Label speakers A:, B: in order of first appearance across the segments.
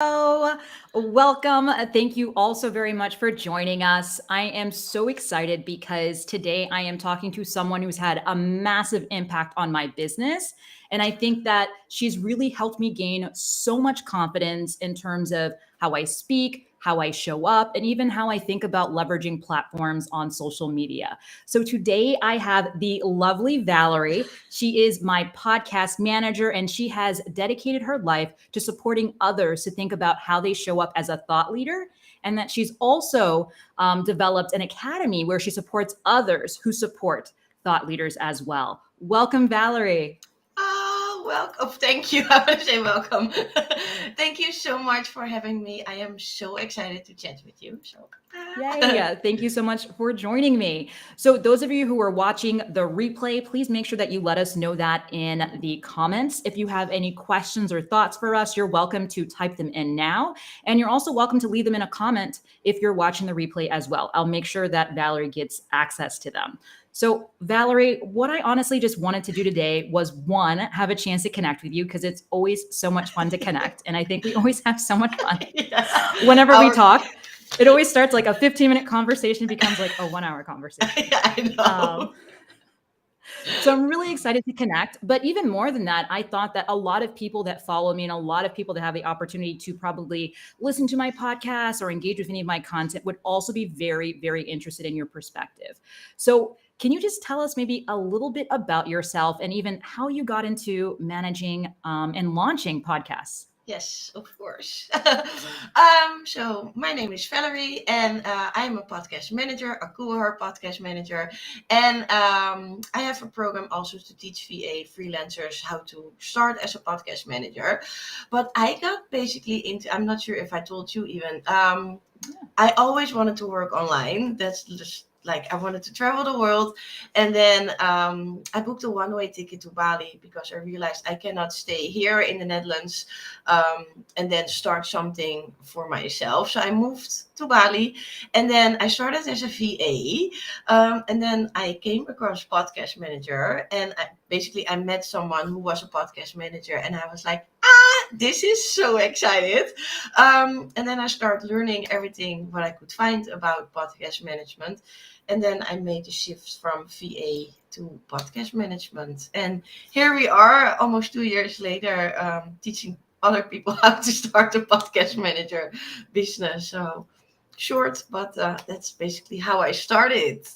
A: Hello, welcome. Thank you all so very much for joining us. I am so excited because today I am talking to someone who's had a massive impact on my business. And I think that she's really helped me gain so much confidence in terms of how I speak, how I show up, and even how I think about leveraging platforms on social media. So today I have the lovely Valery. She is my podcast manager, and she has dedicated her life to supporting others to think about how they show up as a thought leader. And that she's also developed an academy where she supports others who support thought leaders as well. Welcome, Valery.
B: Welcome. Thank you. I want to say welcome. Thank you so much for having me. I am so excited to chat with you.
A: Yay. Thank you so much for joining me. So those of you who are watching the replay, please make sure that you let us know that in the comments. If you have any questions or thoughts for us, you're welcome to type them in now. And you're also welcome to leave them in a comment if you're watching the replay as well. I'll make sure that Valery gets access to them. So Valery, what I honestly just wanted to do today was one, have a chance to connect with you because it's always so much fun to connect. And I think we always have so much fun whenever we talk. It always starts like a 15-minute conversation becomes like a 1-hour conversation.
B: I know.
A: So I'm really excited to connect. But even more than that, I thought that a lot of people that follow me and a lot of people that have the opportunity to probably listen to my podcast or engage with any of my content would also be very, very interested in your perspective. So can you just tell us maybe a little bit about yourself and even how you got into managing and launching podcasts?
B: Yes, of course. So my name is Valery, and I'm a podcast manager, a cool podcast manager, and I have a program also to teach VA freelancers how to start as a podcast manager. But I got basically into, I'm not sure if I told you even, I always wanted to work online. That's just like I wanted to travel the world, and then I booked a one-way ticket to Bali because I realized I cannot stay here in the Netherlands and then start something for myself. So I moved to Bali, and then I started as a VA, and then I came across Podcast Manager, and I met someone who was a podcast manager, and I was like, this is so excited. And then I started learning everything what I could find about podcast management. And then I made the shift from VA to podcast management. And here we are, almost 2 years later, teaching other people how to start a podcast manager business. So short, but that's basically how I started.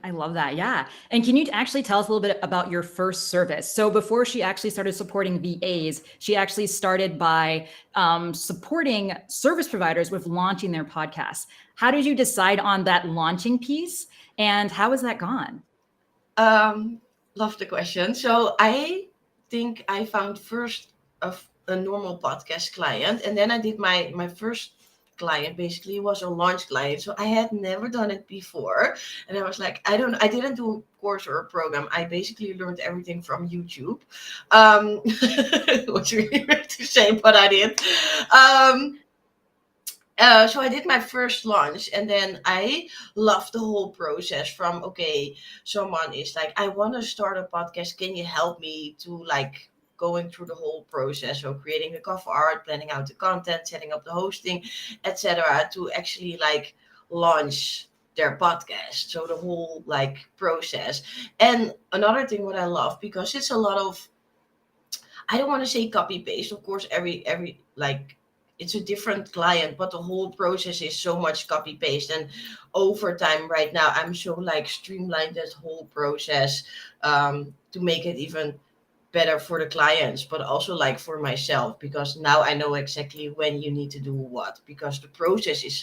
A: I love that. Yeah. And can you actually tell us a little bit about your first service? So before she actually started supporting VAs, she actually started by supporting service providers with launching their podcasts. How did you decide on that launching piece? And how has that gone?
B: Love the question. So I think I found first a normal podcast client, and then I did my first client basically was a launch client. So I had never done it before, and I was like, I didn't do a course or a program. I basically learned everything from YouTube. Which really weird to say, but I did. Um, so I did my first launch, and then I loved the whole process from, okay, someone is like, I want to start a podcast. Can you help me to like going through the whole process? So creating the cover art, planning out the content, setting up the hosting, etc. to actually like launch their podcast. So the whole like process. And another thing what I love, because it's a lot of, I don't want to say copy paste. Of course, every like it's a different client, but the whole process is so much copy paste. And over time, right now, I'm so like streamlined that whole process to make it even better for the clients, but also like for myself, because now I know exactly when you need to do what, because the process is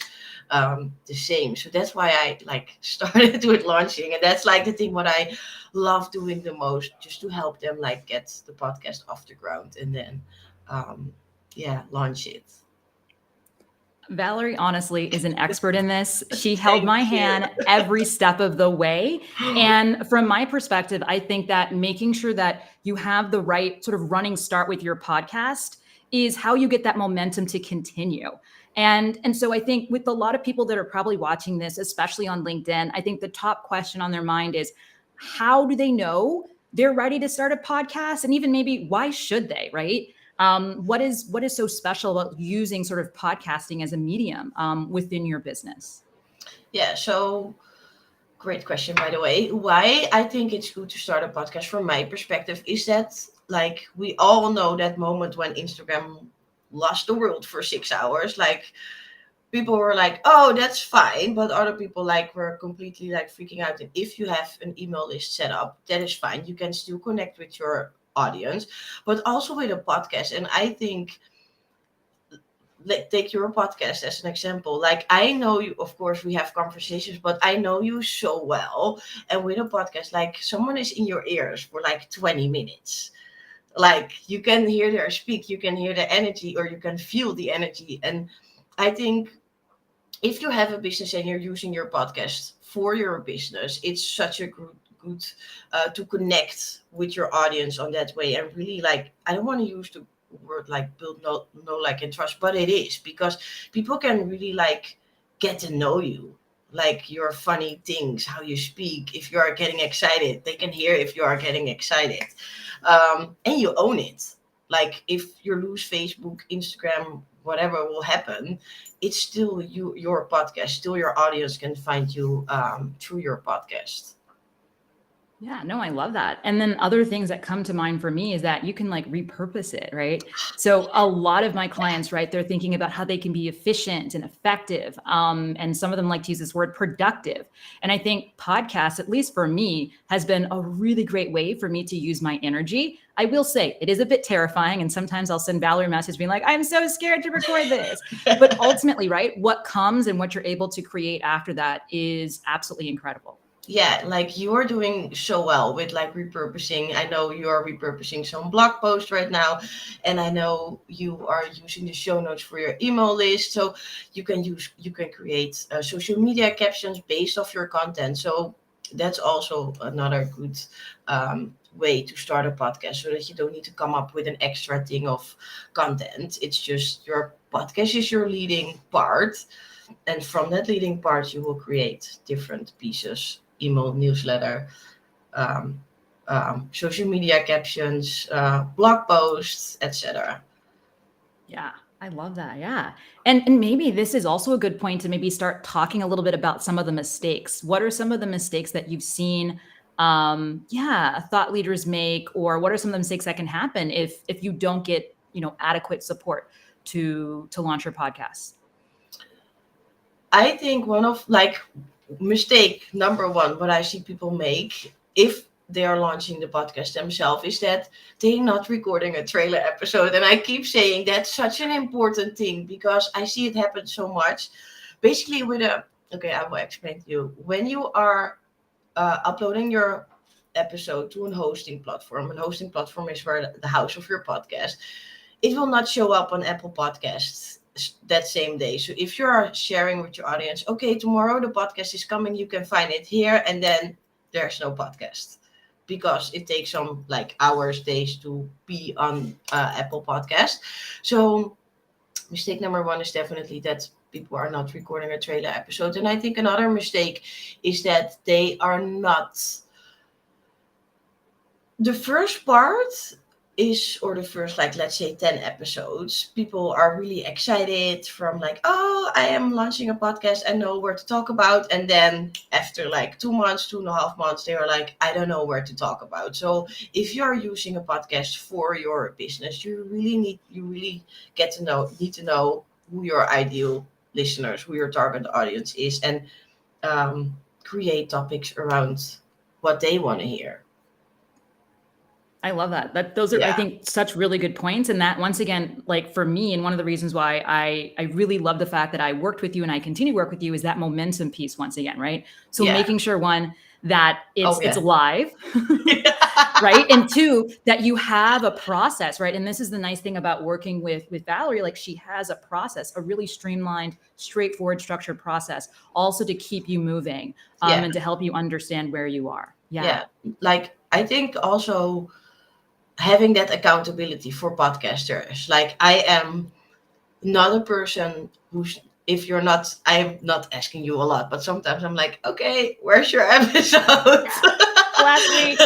B: the same. So that's why I like started with launching, and that's like the thing what I love doing the most, just to help them like get the podcast off the ground and then launch it.
A: Valery honestly is an expert in this. She held my
B: Thank you.
A: hand every step of the way. And from my perspective, I think that making sure that you have the right sort of running start with your podcast is how you get that momentum to continue. And so I think with a lot of people that are probably watching this, especially on LinkedIn, I think the top question on their mind is how do they know they're ready to start a podcast? And even maybe why should they, right? What is so special about using sort of podcasting as a medium within your business?
B: Yeah, so great question, by the way. Why I think it's good to start a podcast from my perspective is that, like, we all know that moment when Instagram lost the world for 6 hours. Like, people were like, oh, that's fine. But other people, like, were completely, like, freaking out. And if you have an email list set up, that is fine. You can still connect with your audience, but also with a podcast. And I think, like, take your podcast as an example. Like, I know you, of course we have conversations, but I know you so well. And with a podcast, like, someone is in your ears for like 20 minutes. Like, you can hear their speak, you can hear the energy, or you can feel the energy. And I think if you have a business and you're using your podcast for your business, it's such a good to connect with your audience on that way. And really, like, I don't want to use the word like build no like and trust, but it is, because people can really, like, get to know you, like your funny things, how you speak. If you are getting excited, they can hear if you are getting excited, and you own it. Like, if you lose Facebook, Instagram, whatever will happen, it's still your podcast. Still, your audience can find you through your podcast.
A: Yeah, no, I love that. And then other things that come to mind for me is that you can like repurpose it, right? So a lot of my clients, right, they're thinking about how they can be efficient and effective. And some of them like to use this word productive. And I think podcasts, at least for me, has been a really great way for me to use my energy. I will say it is a bit terrifying. And sometimes I'll send Valerie a message being like, I'm so scared to record this. But ultimately, right, what comes and what you're able to create after that is absolutely incredible.
B: Yeah, like, you are doing so well with, like, repurposing. I know you are repurposing some blog posts right now, and I know you are using the show notes for your email list. So you can create social media captions based off your content. So that's also another good way to start a podcast, so that you don't need to come up with an extra thing of content. It's just your podcast is your leading part, and from that leading part you will create different pieces: email, newsletter, um, social media captions, blog posts, etc.
A: Yeah, I love that. Yeah. And maybe this is also a good point to maybe start talking a little bit about some of the mistakes. What are some of the mistakes that you've seen thought leaders make, or what are some of the mistakes that can happen if you don't get, adequate support to launch your podcast?
B: I think one of, like, mistake number one what I see people make if they are launching the podcast themselves is that they're not recording a trailer episode. And I keep saying that's such an important thing, because I see it happen so much. Basically, okay, I will explain to you. When you are uploading your episode to a hosting platform, and hosting platform is where the house of your podcast, it will not show up on Apple Podcasts that same day. So if you're sharing with your audience, okay, tomorrow the podcast is coming, you can find it here, and then there's no podcast, because it takes some, like, hours, days to be on Apple Podcast. So mistake number one is definitely that people are not recording a trailer episode. And I think another mistake is that they are not, the first part is, or the first, like, let's say 10 episodes, people are really excited from, like, oh, I am launching a podcast, I know where to talk about. And then after like 2 months, 2.5 months, they are like, I don't know where to talk about. So if you are using a podcast for your business, you really need to know who your ideal listeners, who your target audience is, and create topics around what they want to hear.
A: I love that. Those are, I
B: Yeah.
A: think, such really good points. And that, once again, like for me, and one of the reasons why I really love the fact that I worked with you and I continue to work with you is that momentum piece once again, right? So
B: Yeah.
A: making sure, one, that
B: Oh,
A: it's
B: yeah.
A: live, right? And two, that you have a process, right? And this is the nice thing about working with Valerie, like she has a process, a really streamlined, straightforward, structured process, also to keep you moving,
B: Yeah.
A: and to help you understand where you are.
B: Yeah. Like, I think also having that accountability for podcasters. Like, I am not a person who's, if you're not, I'm not asking you a lot, but sometimes I'm like, okay, where's your episode?
A: last week.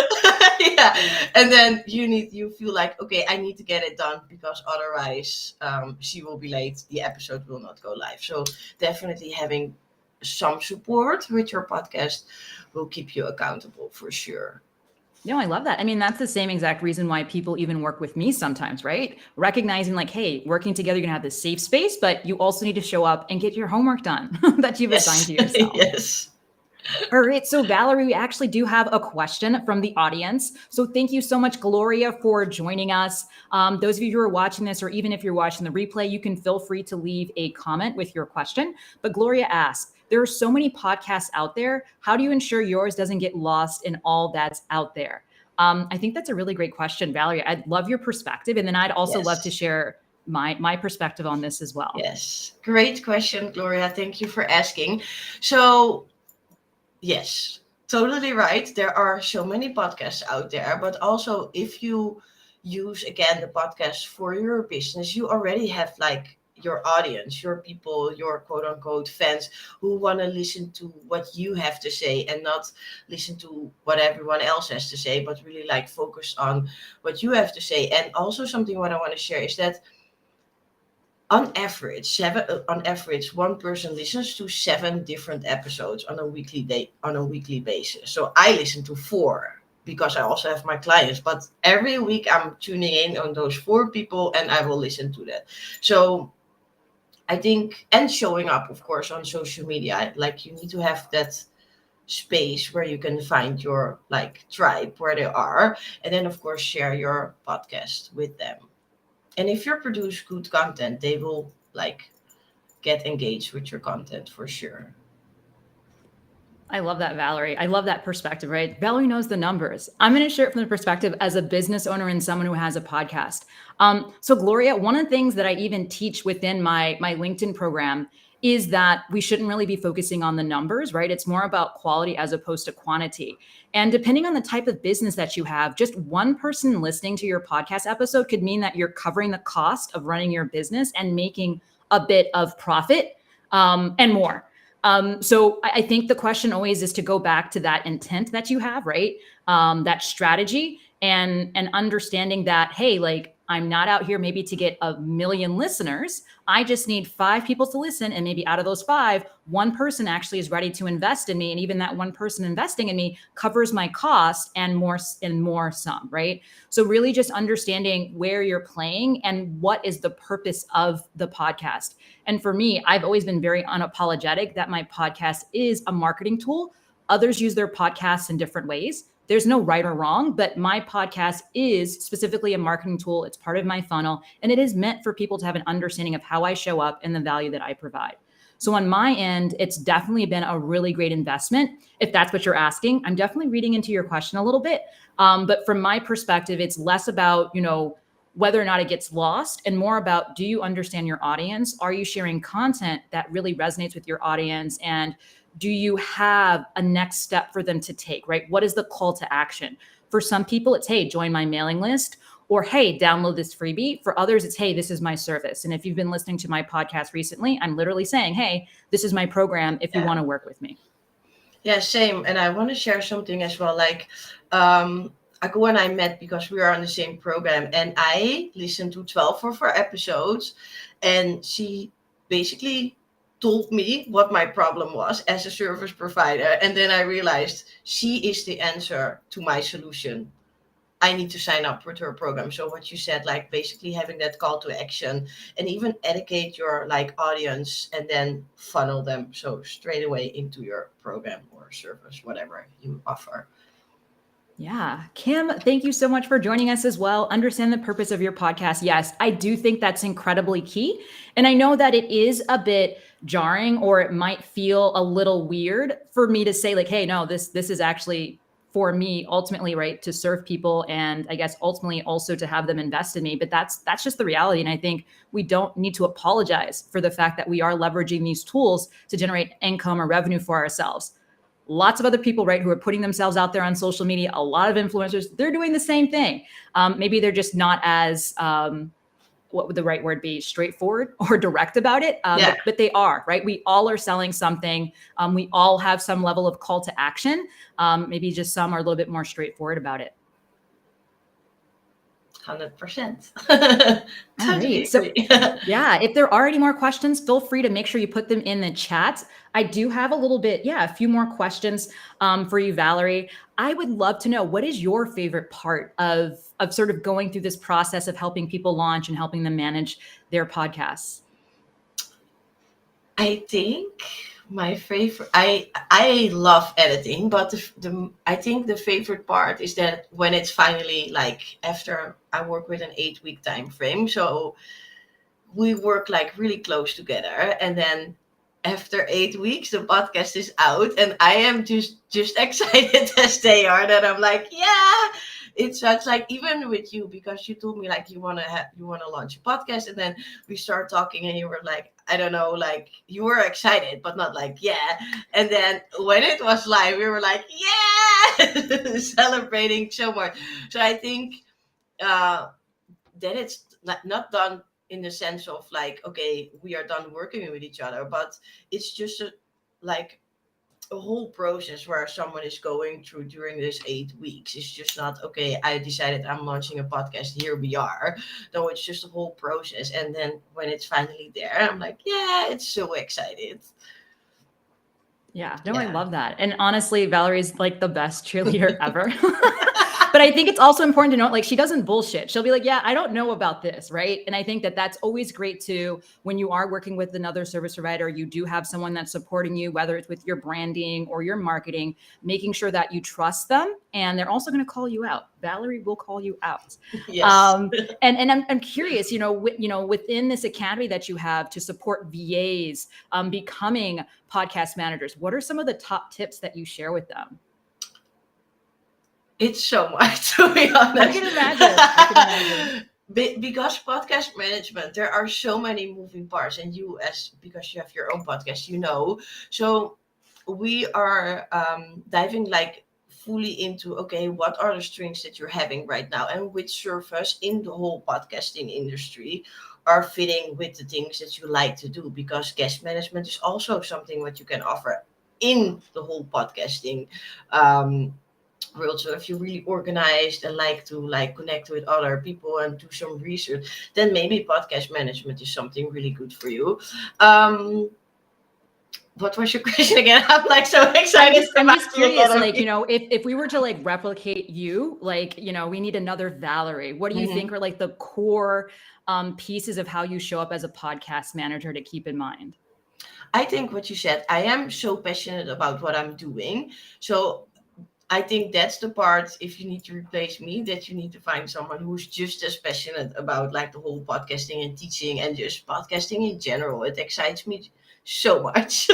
B: Yeah, and then you feel like, okay, I need to get it done because otherwise she will be late, the episode will not go live. So definitely having some support with your podcast will keep you accountable for sure.
A: No, I love that. I mean, that's the same exact reason why people even work with me sometimes, right? Recognizing like, hey, working together, you're gonna have this safe space, but you also need to show up and get your homework done that you've assigned
B: Yes.
A: to yourself.
B: Yes.
A: All right. So, Valery, we actually do have a question from the audience. So, thank you so much, Gloria, for joining us. Those of you who are watching this, or even if you're watching the replay, you can feel free to leave a comment with your question. But Gloria asks, there are so many podcasts out there. How do you ensure yours doesn't get lost in all that's out there? I think that's a really great question, Valerie. I'd love your perspective. And then I'd also love to
B: Yes.
A: share my perspective on this as well.
B: Yes. Great question, Gloria. Thank you for asking. So, yes, totally right. There are so many podcasts out there, but also if you use again the podcast for your business, you already have like your audience, your people, your quote unquote fans who want to listen to what you have to say and not listen to what everyone else has to say, but really like focus on what you have to say. And also something what I want to share is that on average one person listens to 7 different episodes on a weekly basis. So I listen to 4 because I also have my clients, but every week I'm tuning in on those 4 people and I will listen to that. So I think, and showing up of course on social media, like you need to have that space where you can find your like tribe where they are, and then of course share your podcast with them. And if you produce good content, they will like get engaged with your content for sure.
A: I love that, Valerie. I love that perspective, right? Valerie knows the numbers. I'm going to share it from the perspective as a business owner and someone who has a podcast. So, Gloria, one of the things that I even teach within my LinkedIn program is that we shouldn't really be focusing on the numbers, right? It's more about quality as opposed to quantity. And depending on the type of business that you have, just one person listening to your podcast episode could mean that you're covering the cost of running your business and making a bit of profit and more. So I think the question always is to go back to that intent that you have, right? That strategy and understanding that, hey, like I'm not out here maybe to get a million listeners. I just need 5 people to listen. And maybe out of those 5, one person actually is ready to invest in me. And even that one person investing in me covers my cost and more some, right? So really just understanding where you're playing and what is the purpose of the podcast. And for me, I've always been very unapologetic that my podcast is a marketing tool. Others use their podcasts in different ways. There's no right or wrong, but my podcast is specifically a marketing tool. It's part of my funnel, and it is meant for people to have an understanding of how I show up and the value that I provide. So on my end, it's definitely been a really great investment. If that's what you're asking, I'm definitely reading into your question a little bit. But from my perspective, it's less about, whether or not it gets lost and more about, do you understand your audience? Are you sharing content that really resonates with your audience? And do you have a next step for them to take, right? What is the call to action? For some people, it's, hey, join my mailing list, or hey, download this freebie. For others, it's, hey, this is my service. And if you've been listening to my podcast recently, I'm literally saying, hey, this is my program if you want to work with me.
B: Yeah, same. And I want to share something as well. Like, Aku and I met because we are on the same program, and I listened to 12 of her episodes, and she basically told me what my problem was as a service provider. And then I realized she is the answer to my solution. I need to sign up with her program. So what you said, like basically having that call to action and even educate your like audience and then funnel them so straight away into your program or service, whatever you offer.
A: Yeah. Kim, thank you so much for joining us as well. Understand the purpose of your podcast. Yes, I do think that's incredibly key. And I know that it is a bit jarring, or it might feel a little weird for me to say like, hey, no, this is actually for me ultimately, right, to serve people, and I guess ultimately also to have them invest in me. But that's just the reality. And I think we don't need to apologize for the fact that we are leveraging these tools to generate income or revenue for ourselves. Lots of other people, right, who are putting themselves out there on social media, a lot of influencers, they're doing the same thing. Maybe they're just not as what would the right word be, straightforward or direct about it.
B: Yeah.
A: But they are, right? We all are selling something. We all have some level of call to action. Maybe just some are a little bit more straightforward about it.
B: 100%.
A: All
B: Totally
A: right. So
B: agree.
A: yeah, if there are any more questions, feel free to make sure you put them in the chat. I do have a little bit, a few more questions for you, Valery. I would love to know, what is your favorite part of sort of going through this process of helping people launch and helping them manage their podcasts?
B: I think my favorite, I love editing, but I think the favorite part is that when it's finally like after I work with an 8-week time frame, so we work like really close together, and then after 8 weeks the podcast is out, and I am just excited as they are, that I'm like, yeah, it sucks. Like even with you, because you told me like you want to launch a podcast, and then we start talking and you were like, I don't know, like you were excited but not like yeah, and then when it was live we were like yeah, celebrating so much. So I think then it's not done in the sense of like, okay, we are done working with each other, but it's just like a whole process where someone is going through during this 8 weeks. It's just not, okay, I decided I'm launching a podcast, here we are. No, it's just a whole process. And then when it's finally there, I'm like, yeah, it's so excited.
A: Yeah, no, I love that. And honestly, Valerie's like the best cheerleader ever. But I think it's also important to note, like, she doesn't bullshit. She'll be like, yeah, I don't know about this, right? And I think that that's always great too. When you are working with another service provider, you do have someone that's supporting you, whether it's with your branding or your marketing, making sure that you trust them. And they're also going to call you out. Valery will call you out.
B: Yes.
A: And I'm curious, within this academy that you have to support VAs becoming podcast managers, what are some of the top tips that you share with them?
B: It's so much, to be honest.
A: I can imagine.
B: Because podcast management, there are so many moving parts, and because you have your own podcast, so we are diving like fully into, okay, what are the strengths that you're having right now, and which service in the whole podcasting industry are fitting with the things that you like to do, because guest management is also something what you can offer in the whole podcasting world. So if you're really organized and like to like connect with other people and do some research, then maybe podcast management is something really good for you. What was your question again? I'm like so excited.
A: I'm just curious, like, if we were to like replicate you, like, we need another Valery. What do you think are like the core pieces of how you show up as a podcast manager to keep in mind?
B: I think what you said, I am so passionate about what I'm doing. So I think that's the part, if you need to replace me, that you need to find someone who's just as passionate about like the whole podcasting and teaching and just podcasting in general. It excites me so much.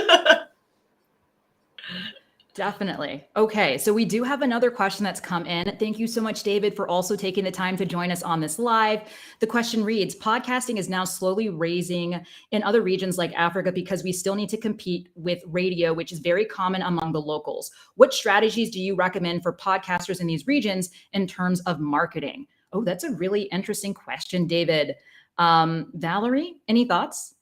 A: Definitely. Okay, so we do have another question that's come in. Thank you so much, David, for also taking the time to join us on this live. The question reads, podcasting is now slowly raising in other regions like Africa because we still need to compete with radio, which is very common among the locals. What strategies do you recommend for podcasters in these regions in terms of marketing? Oh, that's a really interesting question, David. Valery, any thoughts?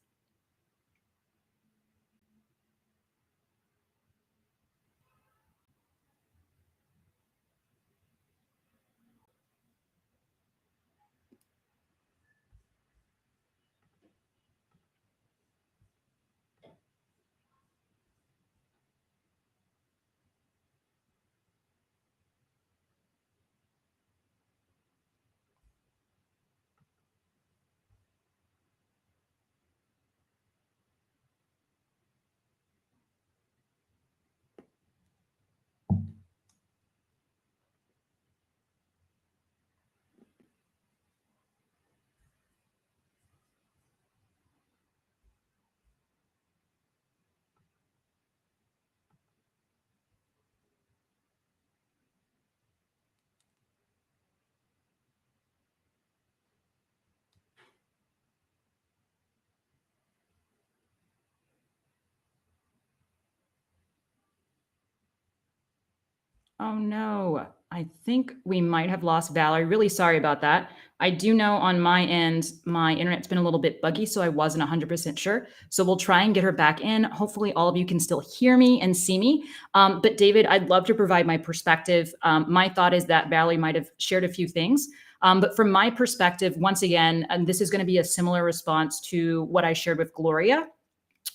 A: Oh no, I think we might have lost Valery. Really sorry about that. I do know on my end, my internet's been a little bit buggy, so I wasn't 100% sure. So we'll try and get her back in. Hopefully, all of you can still hear me and see me. But David, I'd love to provide my perspective. My thought is that Valerie might have shared a few things. But from my perspective, once again, and this is going to be a similar response to what I shared with Gloria.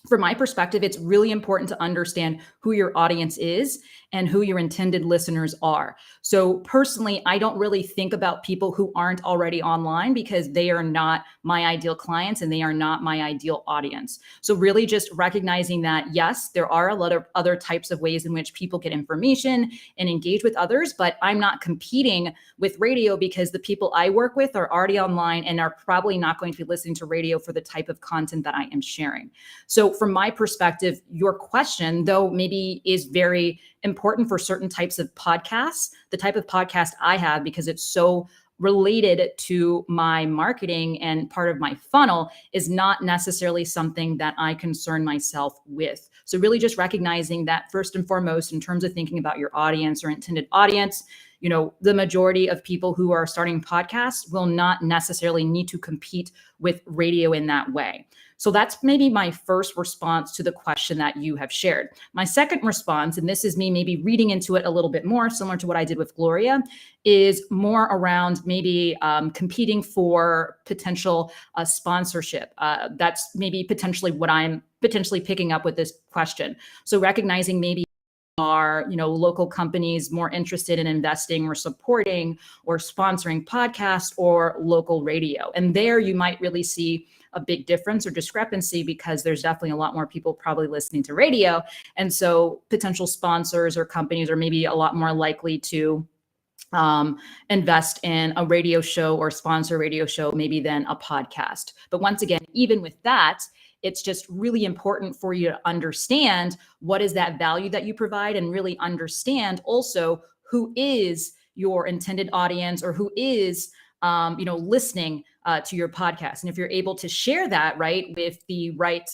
A: From my perspective, it's really important to understand who your audience is and who your intended listeners are. So personally, I don't really think about people who aren't already online because they are not my ideal clients and they are not my ideal audience. So really just recognizing that, yes, there are a lot of other types of ways in which people get information and engage with others, but I'm not competing with radio because the people I work with are already online and are probably not going to be listening to radio for the type of content that I am sharing. So from my perspective, your question, though, maybe is very important for certain types of podcasts, the type of podcast I have, because it's so related to my marketing and part of my funnel, is not necessarily something that I concern myself with. So really just recognizing that first and foremost, in terms of thinking about your audience or intended audience, the majority of people who are starting podcasts will not necessarily need to compete with radio in that way. So that's maybe my first response to the question that you have shared. My second response, and this is me maybe reading into it a little bit more, similar to what I did with Gloria, is more around maybe competing for potential sponsorship. That's maybe potentially what I'm potentially picking up with this question. So recognizing maybe are local companies more interested in investing or supporting or sponsoring podcasts or local radio, and there you might really see a big difference or discrepancy because there's definitely a lot more people probably listening to radio, and so potential sponsors or companies are maybe a lot more likely to invest in a radio show or sponsor a radio show maybe than a podcast. But once again, even with that, it's just really important for you to understand what is that value that you provide and really understand also who is your intended audience or who is listening to your podcast. And if you're able to share that right with the right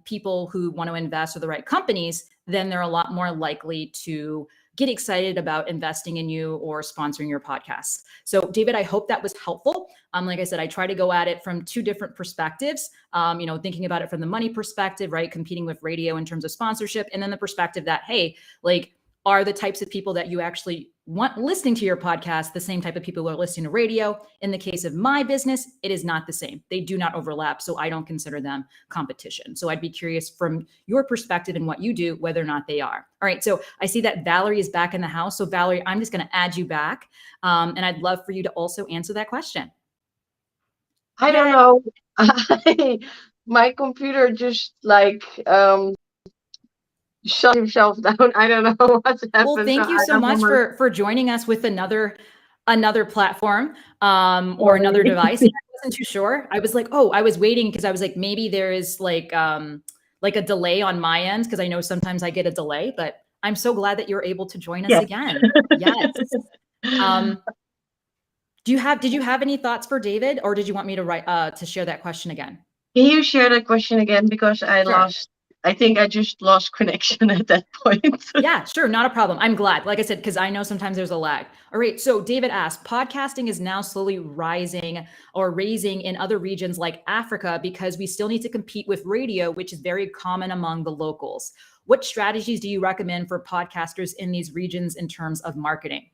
A: people who want to invest or the right companies, then they're a lot more likely to get excited about investing in you or sponsoring your podcast. So David, I hope that was helpful. Like I said, I try to go at it from two different perspectives, thinking about it from the money perspective, right? Competing with radio in terms of sponsorship. And then the perspective that, hey, like, are the types of people that you actually want listening to your podcast the same type of people who are listening to radio? In the case of my business, it is not the same. They do not overlap. So I don't consider them competition. So I'd be curious from your perspective and what you do, whether or not they are. All right. So I see that Valerie is back in the house. So Valerie, I'm just going to add you back. And I'd love for you to also answer that question.
C: I don't know. My computer just shut himself down. I don't know what's happened.
A: Well, thank you so much for joining us with another platform or another device. I wasn't too sure. I was like, I was waiting because I was like, maybe there is like a delay on my end because I know sometimes I get a delay, but I'm so glad that you're able to join us again. Yes. Did you have any thoughts for David, or did you want me to share that question again?
C: Can you share that question again? Because I think I just lost connection at that point.
A: Yeah, sure. Not a problem. I'm glad. Like I said, because I know sometimes there's a lag. All right. So David asked, podcasting is now slowly rising or raising in other regions like Africa because we still need to compete with radio, which is very common among the locals. What strategies do you recommend for podcasters in these regions in terms of marketing?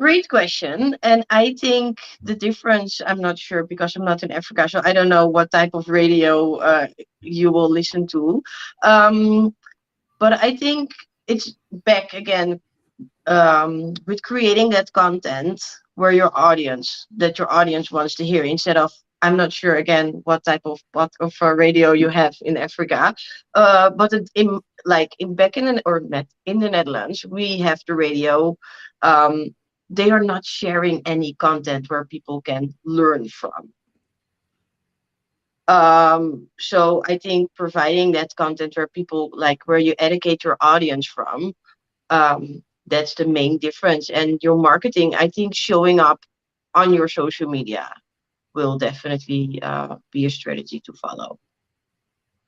C: Great question. And I think the difference, I'm not sure because I'm not in Africa, so I don't know what type of radio you will listen to. But I think it's back again with creating that content where your audience wants to hear, instead of, I'm not sure again what type of radio you have in Africa, but in the Netherlands, we have the radio. They are not sharing any content where people can learn from. So I think providing that content where people where you educate your audience from, that's the main difference. And your marketing, I think showing up on your social media will definitely be a strategy to follow.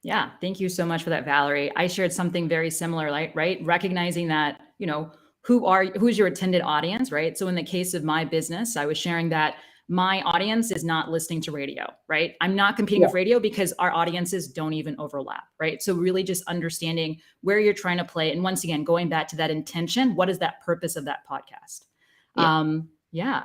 A: Yeah, thank you so much for that, Valerie. I shared something very similar, right? Recognizing that, who's your attended audience, right? So in the case of my business, I was sharing that my audience is not listening to radio, right? I'm not competing with radio because our audiences don't even overlap, right? So really just understanding where you're trying to play. And once again, going back to that intention, what is that purpose of that podcast? Yeah.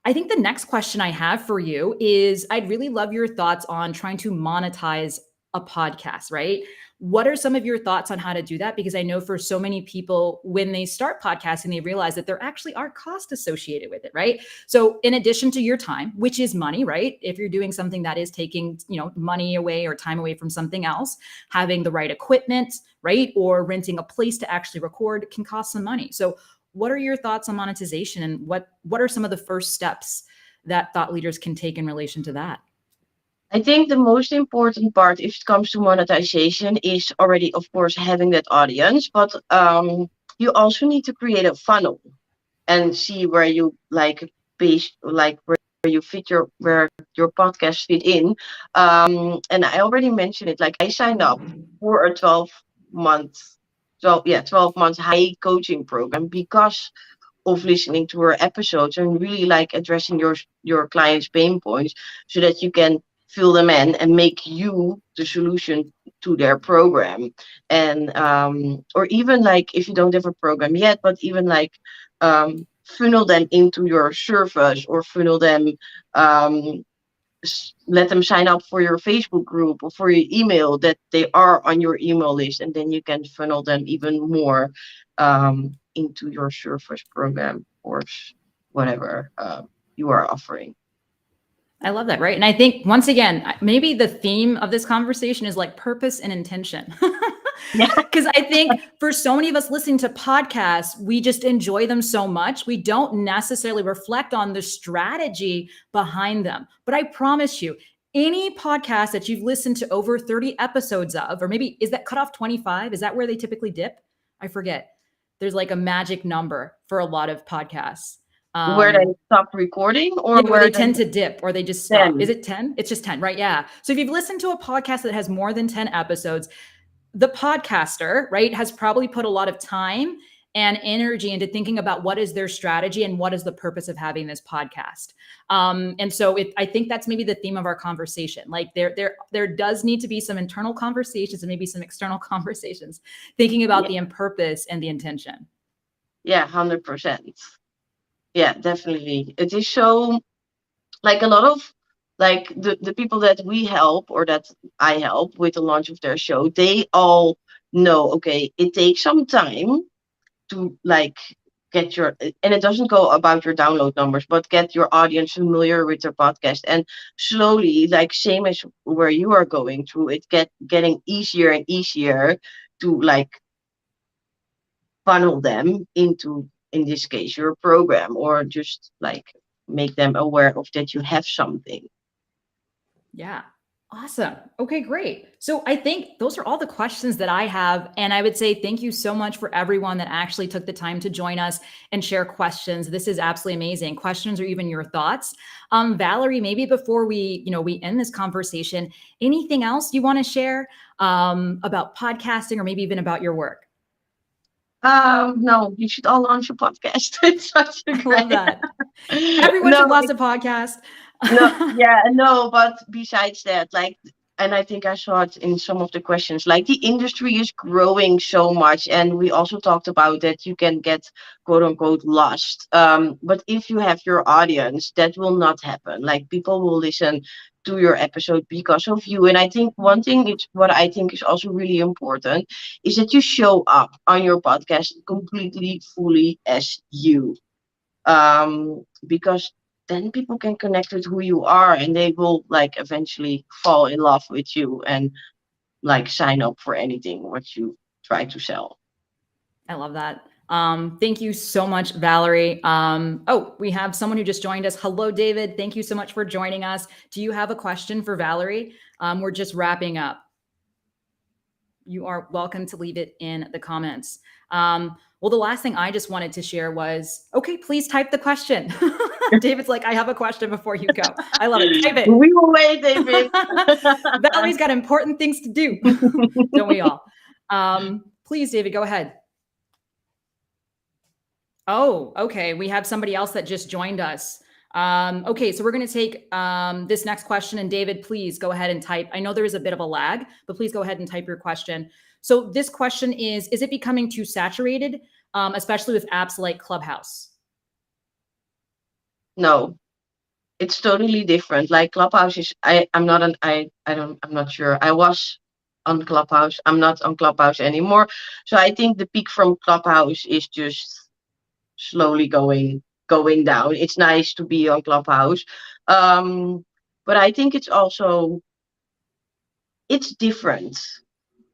A: I think the next question I have for you is I'd really love your thoughts on trying to monetize a podcast, right? What are some of your thoughts on how to do that? Because I know for so many people, when they start podcasting, they realize that there actually are costs associated with it, right? So in addition to your time, which is money, right? If you're doing something that is taking, money away or time away from something else, having the right equipment, right? Or renting a place to actually record can cost some money. So what are your thoughts on monetization, and what are some of the first steps that thought leaders can take in relation to that?
C: I think the most important part if it comes to monetization is already, of course, having that audience, but you also need to create a funnel and see where you where you fit where your podcast fit in. And I already mentioned it, like I signed up for a 12 months high coaching program because of listening to her episodes and really like addressing your clients' pain points so that you can fill them in and make you the solution to their program. And or even like if you don't have a program yet, but even like funnel them into your service, or funnel them, let them sign up for your Facebook group or for your email, that they are on your email list, and then you can funnel them even more into your service program, course, whatever you are offering.
A: I love that, right? And I think once again, maybe the theme of this conversation is like purpose and intention. Because I think for so many of us listening to podcasts, we just enjoy them so much. We don't necessarily reflect on the strategy behind them. But I promise you, any podcast that you've listened to over 30 episodes of, or maybe is that cut off 25? Is that where they typically dip? I forget. There's like a magic number for a lot of podcasts.
C: Where they stop recording, or
A: where they tend to dip, or they just stop.
C: 10.
A: Is it 10? It's just 10, right? Yeah. So if you've listened to a podcast that has more than 10 episodes, the podcaster, right, has probably put a lot of time and energy into thinking about what is their strategy and what is the purpose of having this podcast. And so I think that's maybe the theme of our conversation. Like there does need to be some internal conversations and maybe some external conversations, thinking about the purpose and the intention.
C: Yeah, 100%. Yeah, definitely. It is so, like, a lot of like the people that we help, or that I help with the launch of their show, they all know, okay, it takes some time to like get your, and it doesn't go about your download numbers, but get your audience familiar with your podcast, and slowly, like same as where you are going through, it getting easier and easier to like funnel them into, in this case, your program, or just like make them aware of that you have something.
A: Yeah. Awesome. Okay, great. So I think those are all the questions that I have. And I would say thank you so much for everyone that actually took the time to join us and share questions. This is absolutely amazing. Questions or even your thoughts. Valery, maybe before we end this conversation, anything else you want to share about podcasting, or maybe even about your work?
C: No, you should all launch a podcast. It's such a great...
A: I love that. Everyone should launch a podcast.
C: No, but besides that, like, and I think I saw it in some of the questions, like the industry is growing so much, and we also talked about that you can get quote unquote lost. But if you have your audience, that will not happen. Like, people will listen to your episode because of you. And I think one thing, what I think is also really important, is that you show up on your podcast completely, fully as you. Because then people can connect with who you are, and they will like eventually fall in love with you and like sign up for anything what you try to sell.
A: I love that. Thank you so much, Valery. We have someone who just joined us. Hello, David. Thank you so much for joining us. Do you have a question for Valery? We're just wrapping up. You are welcome to leave it in the comments. Well, the last thing I just wanted to share was, okay, please type the question. David's like, I have a question before you go. I love it. Type it.
C: We will wait, David.
A: Valery's got important things to do. Don't we all? Please, David, go ahead. Oh, okay. We have somebody else that just joined us. Okay, so we're going to take this next question. And David, please go ahead and type. I know there is a bit of a lag, but please go ahead and type your question. So this question is it becoming too saturated, especially with apps like Clubhouse?
C: No, it's totally different. Like Clubhouse is, I'm not an, I don't, I'm not sure. I was on Clubhouse. I'm not on Clubhouse anymore. So I think the peak from Clubhouse is just slowly going down. It's nice to be on Clubhouse. But I think it's different.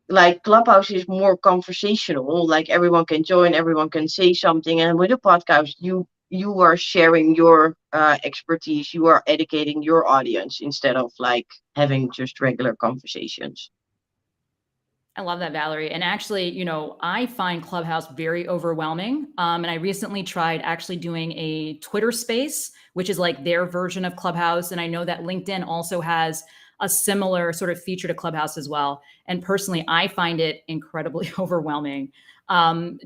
C: Like Clubhouse is more conversational, like everyone can join, everyone can say something. And with a podcast, you are sharing your expertise, you are educating your audience instead of like having just regular conversations.
A: I love that, Valerie. And actually, I find Clubhouse very overwhelming. And I recently tried actually doing a Twitter space, which is like their version of Clubhouse. And I know that LinkedIn also has a similar sort of feature to Clubhouse as well. And personally, I find it incredibly overwhelming.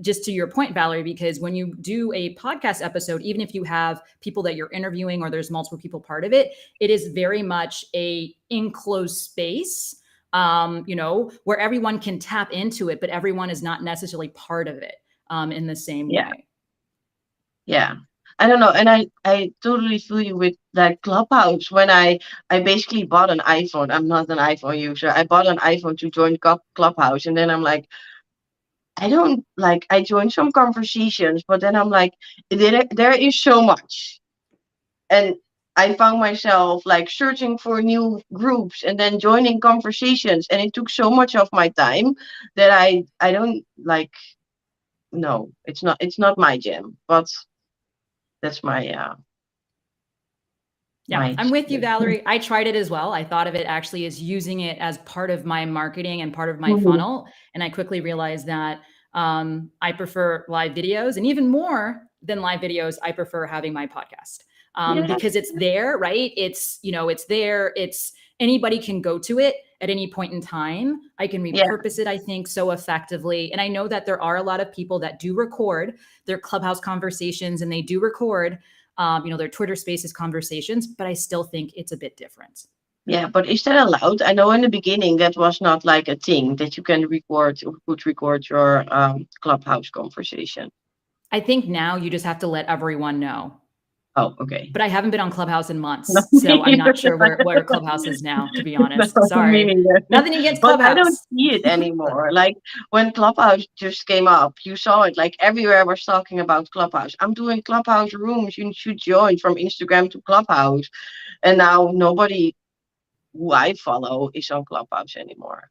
A: Just to your point, Valerie, because when you do a podcast episode, even if you have people that you're interviewing or there's multiple people part of it, it is very much a enclosed space, where everyone can tap into it, but everyone is not necessarily part of it in the same way.
C: Yeah. I don't know. And I totally feel you with that Clubhouse. When I basically bought an iPhone. I'm not an iPhone user. I bought an iPhone to join Clubhouse. And then I'm like, I joined some conversations, but then I'm like, there is so much. And I found myself like searching for new groups and then joining conversations. And it took so much of my time that I don't like, no, it's not my jam, but that's my,
A: Yeah, I'm with you, Valerie. I tried it as well. I thought of it actually as using it as part of my marketing and part of my funnel. And I quickly realized that I prefer live videos, and even more than live videos, I prefer having my podcast because it's there, right? It's there. It's anybody can go to it at any point in time. I can repurpose it, I think, so effectively. And I know that there are a lot of people that do record their Clubhouse conversations, and they do record their Twitter Spaces conversations, but I still think it's a bit different.
C: Yeah, but is that allowed? I know in the beginning that was not like a thing that you can record or could record your Clubhouse conversation.
A: I think now you just have to let everyone know.
C: Oh, okay.
A: But I haven't been on Clubhouse in months, so I'm not sure where Clubhouse is now, to be honest. Sorry. Nothing against Clubhouse.
C: But I don't see it anymore. Like when Clubhouse just came up, you saw it like everywhere was talking about Clubhouse. I'm doing Clubhouse rooms. You should join from Instagram to Clubhouse. And now nobody who I follow is on Clubhouse anymore.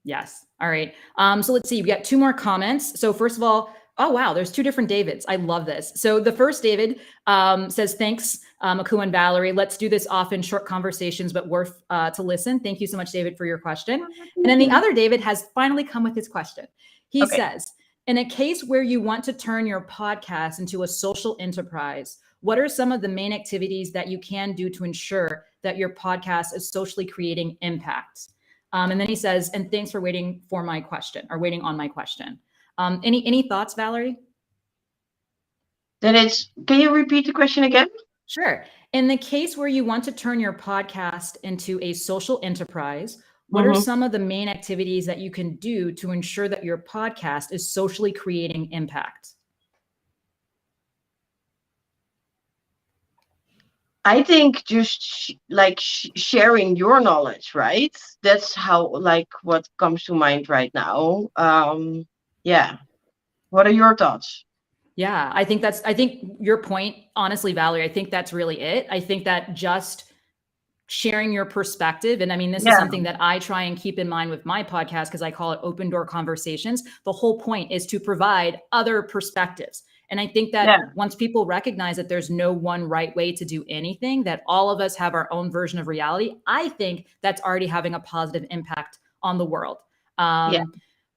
A: Yes. All right. So let's see. We got 2 more comments. So first of all, oh, wow, there's 2 different Davids. I love this. So the first David says, thanks, Aku and Valerie. Let's do this often, short conversations, but worth to listen. Thank you so much, David, for your question. And then the other David has finally come with his question. He says, in a case where you want to turn your podcast into a social enterprise, what are some of the main activities that you can do to ensure that your podcast is socially creating impact? And then he says, and thanks for waiting on my question. Any thoughts, Valerie?
C: Can you repeat the question again?
A: Sure. In the case where you want to turn your podcast into a social enterprise, what are some of the main activities that you can do to ensure that your podcast is socially creating impact?
C: I think just sharing your knowledge, right? That's how what comes to mind right now. Yeah. What are your thoughts?
A: Yeah, I think your point, honestly, Valerie, I think that's really it. I think that just sharing your perspective, and I mean, this is something that I try and keep in mind with my podcast because I call it open door conversations. The whole point is to provide other perspectives. And I think that once people recognize that there's no one right way to do anything, that all of us have our own version of reality, I think that's already having a positive impact on the world.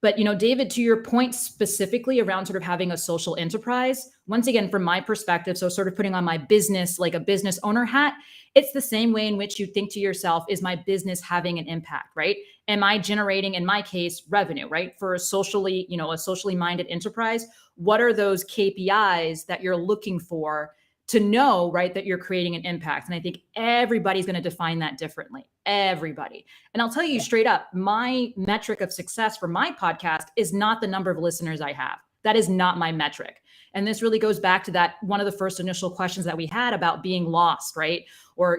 A: But, David, to your point specifically around sort of having a social enterprise, once again, from my perspective, so sort of putting on my business, like a business owner hat, It's the same way in which you think to yourself, is my business having an impact, right? Am I generating, in my case, revenue, right? For a socially, a socially minded enterprise, what are those KPIs that you're looking for to know, right, that you're creating an impact? And I think everybody's going to define that differently. Everybody. And I'll tell you straight up, my metric of success for my podcast is not the number of listeners I have. That is not my metric. And this really goes back to that one of the first initial questions that we had about being lost, right? Or,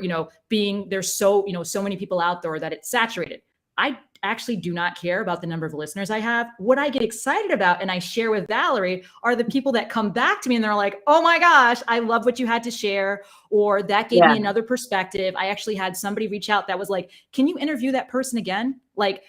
A: there's so many people out there that it's saturated. I actually do not care about the number of listeners I have. What I get excited about and I share with Valery are the people that come back to me and they're like, oh my gosh, I love what you had to share. Or that gave me another perspective. I actually had somebody reach out that was like, can you interview that person again? Like,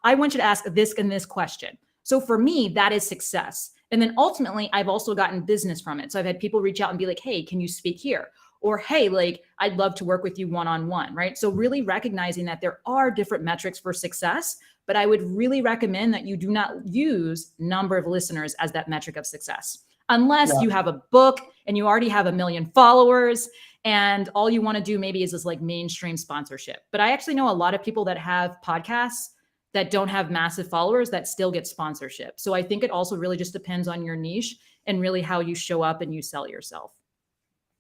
A: I want you to ask this and this question. So for me, that is success. And then ultimately, I've also gotten business from it. So I've had people reach out and be like, hey, can you speak here? Or, hey, like, I'd love to work with you one-on-one, right? So really recognizing that there are different metrics for success, but I would really recommend that you do not use number of listeners as that metric of success, unless you have a book and you already have 1 million followers and all you want to do maybe is this like mainstream sponsorship. But I actually know a lot of people that have podcasts that don't have massive followers that still get sponsorship. So I think it also really just depends on your niche and really how you show up and you sell yourself.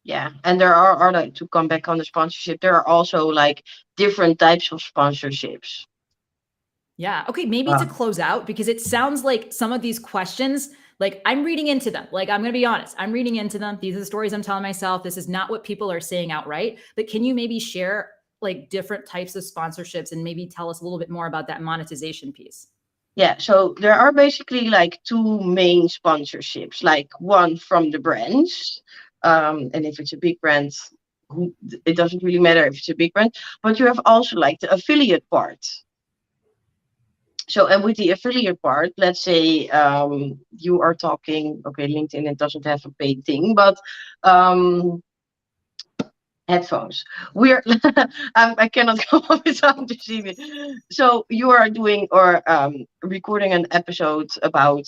C: Yeah, and there are other, to come back on the sponsorship, there are also like different types of sponsorships.
A: Yeah. Okay. Maybe to close out, because it sounds like some of these questions, like I'm reading into them. Like, I'm going to be honest, I'm reading into them. These are the stories I'm telling myself. This is not what people are saying outright. But can you maybe share like different types of sponsorships and maybe tell us a little bit more about that monetization piece?
C: Yeah, so there are basically like two main sponsorships, like one from the brands. And if it's a big brand, it doesn't really matter if it's a big brand, but you have also like the affiliate part. So, and with the affiliate part, let's say you are talking, okay, LinkedIn, it doesn't have a paid thing, but headphones. We're I cannot come up with something to see me. So you are doing or recording an episode about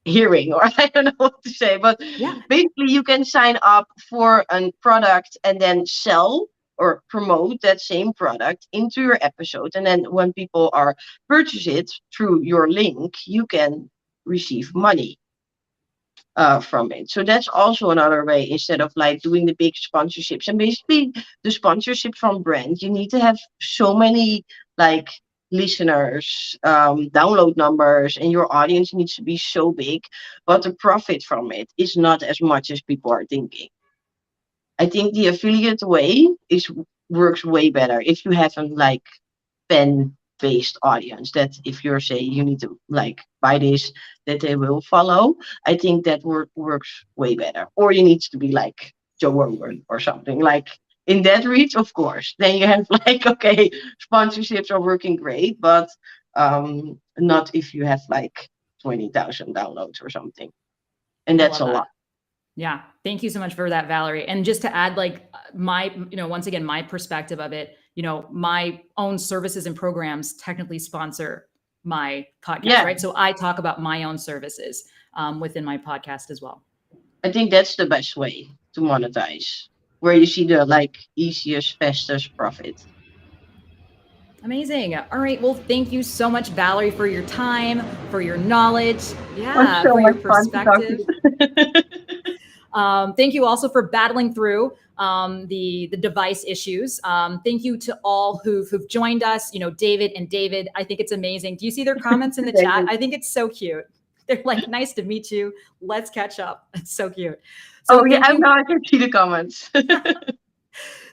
C: hearing, or I don't know what to say, but basically you can sign up for a product and then sell or promote that same product into your episode. And then when people are purchase it through your link, you can receive money from it. So that's also another way, instead of like doing the big sponsorships. And basically the sponsorship from brands, you need to have so many like listeners, download numbers, and your audience needs to be so big, but the profit from it is not as much as people are thinking. I think the affiliate way works way better if you have an like fan-based audience, that if you're saying you need to like buy this, that they will follow. I think that works way better. Or you need to be like Joe Rogan or something like in that reach, of course. Then you have like, okay, sponsorships are working great, but not if you have like 20,000 downloads or something. And that's a lot.
A: Yeah. Thank you so much for that, Valery. And just to add like my, once again, my perspective of it, my own services and programs technically sponsor my podcast, right? So I talk about my own services within my podcast as well.
C: I think that's the best way to monetize, where you see the like easiest, fastest profit.
A: Amazing. All right. Well, thank you so much, Valery, for your time, for your knowledge, for your perspective. Thank you also for battling through the device issues. Thank you to all who've joined us. David and David, I think it's amazing. Do you see their comments in the chat? I think it's so cute. They're like, nice to meet you. Let's catch up. It's so cute. So
C: I can see the comments.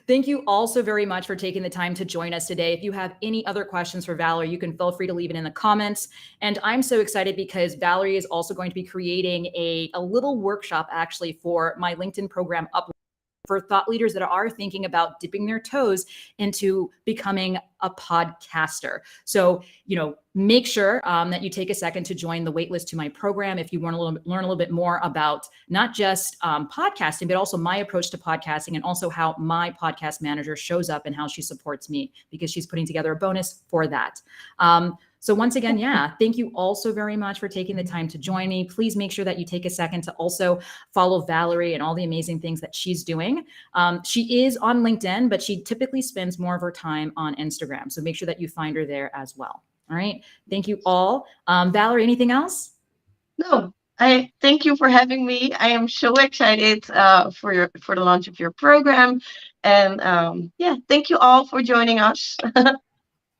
A: Thank you all so very much for taking the time to join us today. If you have any other questions for Valery, you can feel free to leave it in the comments. And I'm so excited because Valery is also going to be creating a little workshop actually for my LinkedIn program, Uplevel, for thought leaders that are thinking about dipping their toes into becoming a podcaster. So, make sure that you take a second to join the waitlist to my program if you want to learn a little bit more about not just podcasting, but also my approach to podcasting and also how my podcast manager shows up and how she supports me, because she's putting together a bonus for that. So once again, yeah, thank you all so very much for taking the time to join me. Please make sure that you take a second to also follow Valery and all the amazing things that she's doing. She is on LinkedIn, but she typically spends more of her time on Instagram. So make sure that you find her there as well. All right. Thank you all. Valery, anything else?
C: No, I thank you for having me. I am so excited for the launch of your program. And yeah, thank you all for joining us.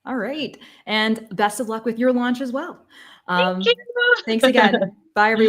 A: All right. And best of luck with your launch as well.
C: Thank you.
A: Thanks again. Bye, everyone.